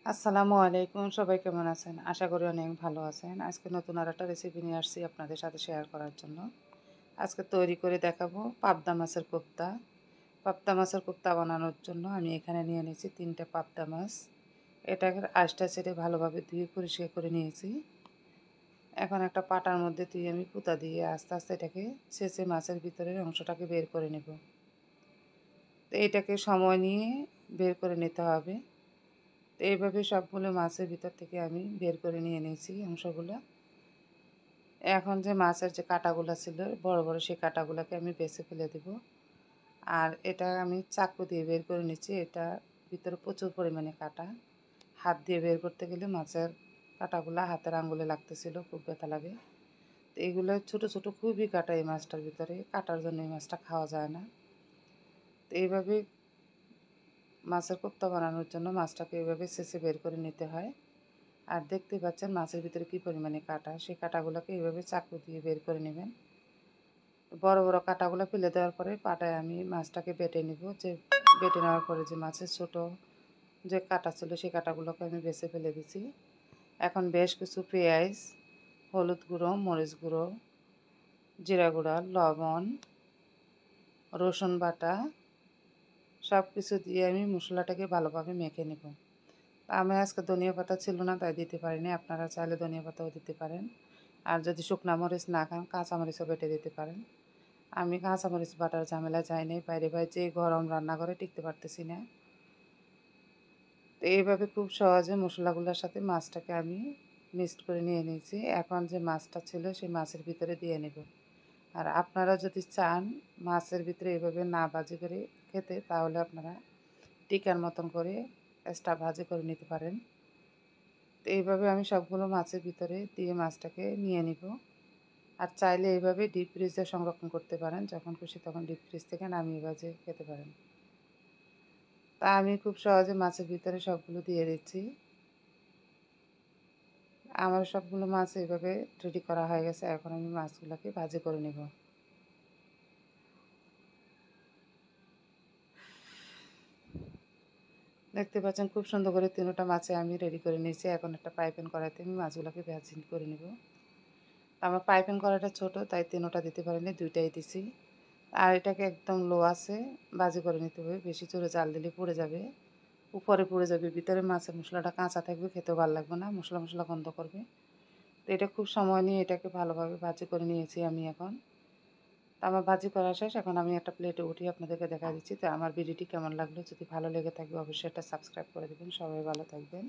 আসসালামু আলাইকুম, সবাই কেমন আছেন? আশা করি অনেক ভালো আছেন। আজকে নতুন আরেকটা রেসিপি নিয়ে আসছি আপনাদের সাথে শেয়ার করার জন্য। আজকে তৈরি করে দেখাবো পাবদা মাছের কোপ্তা। পাবদা মাছের কোপ্তা বানানোর জন্য আমি এখানে নিয়ে নিয়েছি ৩টে পাবদা মাছ। এটাকে আঁশটা ছেড়ে ভালোভাবে ধুয়ে পরিষ্কার করে নিয়েছি। এখন একটা পাটার মধ্যে দিয়ে আমি পুঁতা দিয়ে আস্তে আস্তে এটাকে ছেঁচে মাছের ভিতরের অংশটাকে বের করে নেব। তো এটাকে সময় নিয়ে বের করে নিতে হবে। তো এইভাবে সবগুলো মাছের ভিতর থেকে আমি বের করে নিয়ে নিয়েছি অংশগুলো। এখন যে মাছের যে কাঁটাগুলো ছিল বড় বড়, সেই কাঁটাগুলোকে আমি বেছে ফেলে দেব। আর এটা আমি চাকু দিয়ে বের করে নিচ্ছি। এটা ভিতরে প্রচুর পরিমাণে কাঁটা। হাত দিয়ে বের করতে গেলে মাছের কাঁটাগুলো হাতের আঙ্গুলে লাগতেছিল, খুব ব্যথা লাগে। তো এগুলো ছোট ছোট খুবই কাঁটা এই মাছটার ভিতরে, কাটার জন্য এই মাছটা খাওয়া যায় না। তো এইভাবে মাছের কোপ্তা বানানোর জন্য মাছটাকে এইভাবে ছেঁচে বের করে নিতে হয়। আর দেখতে পাচ্ছেন মাছের ভিতরে কী পরিমাণে কাঁটা, সেই কাঁটাগুলোকে এইভাবে চাকু দিয়ে বের করে নেবেন। বড় বড় কাঁটাগুলো ফেলে দেওয়ার পরে পাটায় আমি মাছটাকে বেটে নিব। বেটে নেওয়ার পরে যে মাছের ছোট যে কাঁটা ছিল সেই কাঁটাগুলোকে আমি বেছে ফেলে দিছি। এখন বেশ কিছু পেঁয়াজ, হলুদ গুঁড়ো, মরিচ গুঁড়ো, জিরা গুঁড়া, লবণ, রসুন বাটা সব কিছু দিয়ে আমি মশলাটাকে ভালোভাবে মেখে নেব। আমি আজকে ধনিয়া পাতা ছিল না তাই দিতে পারিনি, আপনারা চাইলে ধনিয়া পাতাও দিতে পারেন। আর যদি শুকনা মরিচ না খান কাঁচামরিচও বেটে দিতে পারেন। আমি কাঁচামরিচ বাটার ঝামেলা চাই নাই, বাইরে যে গরম রান্নাঘরে টিকতে পারতেছি না। তো এইভাবে খুব সহজে মশলাগুলোর সাথে মাছটাকে আমি মিক্সড করে নিয়ে নিয়েছি। এখন যে মাছটা ছিল সেই মাছের ভিতরে দিয়ে নেব। আর আপনারা যদি চান মাছের ভিতরে এভাবে না ভাজি করে খেতে, তাহলে আপনারা টিকার মতন করে এক্সট্রা ভাজি করে নিতে পারেন। তো এইভাবে আমি সবগুলো মাছের ভিতরে দিয়ে মাছটাকে নিয়ে নিব। আর চাইলে এইভাবে ডিপ ফ্রিজে সংরক্ষণ করতে পারেন, যখন খুশি তখন ডিপ ফ্রিজ থেকে নামিয়ে ভেজে খেতে পারেন। তা আমি খুব সহজে মাছের ভিতরে সবগুলো দিয়ে দিচ্ছি। আমার সবগুলো মাছ এইভাবে রেডি করা হয়ে গেছে। এখন আমি মাছগুলোকে ভাজি করে নেব। দেখতে পাচ্ছেন খুব সুন্দর করে ৩টা মাছে আমি রেডি করে নিয়েছি। এখন একটা ফ্রাই কড়াইতে আমি মাছগুলোকে ভাজি করে নেব। আমার ফ্রাই কড়াইটা ছোট তাই ৩টা দিতে পারিনি, 2টাই দিছি। আর এটাকে একদম লো আছে ভাজি করে নিতে হবে, বেশি জোরে জাল দিলে পুড়ে যাবে। উপরে পুড়ে যাবে, ভিতরে মাছের মশলাটা কাঁচা থাকবে, খেতেও ভালো লাগবে না, মশলা মশলা গন্ধ করবে। তো এটা খুব সময় নিয়ে এটাকে ভালোভাবে ভাজি করে নিয়েছি আমি এখন। তো আমার ভাজি করা শেষ, এখন আমি একটা প্লেটে উঠিয়ে আপনাদেরকে দেখা দিচ্ছি। তো আমার ভিডিওটি কেমন লাগলো, যদি ভালো লেগে থাকে অবশ্যই এটা সাবস্ক্রাইব করে দেবেন। সবাই ভালো থাকবেন।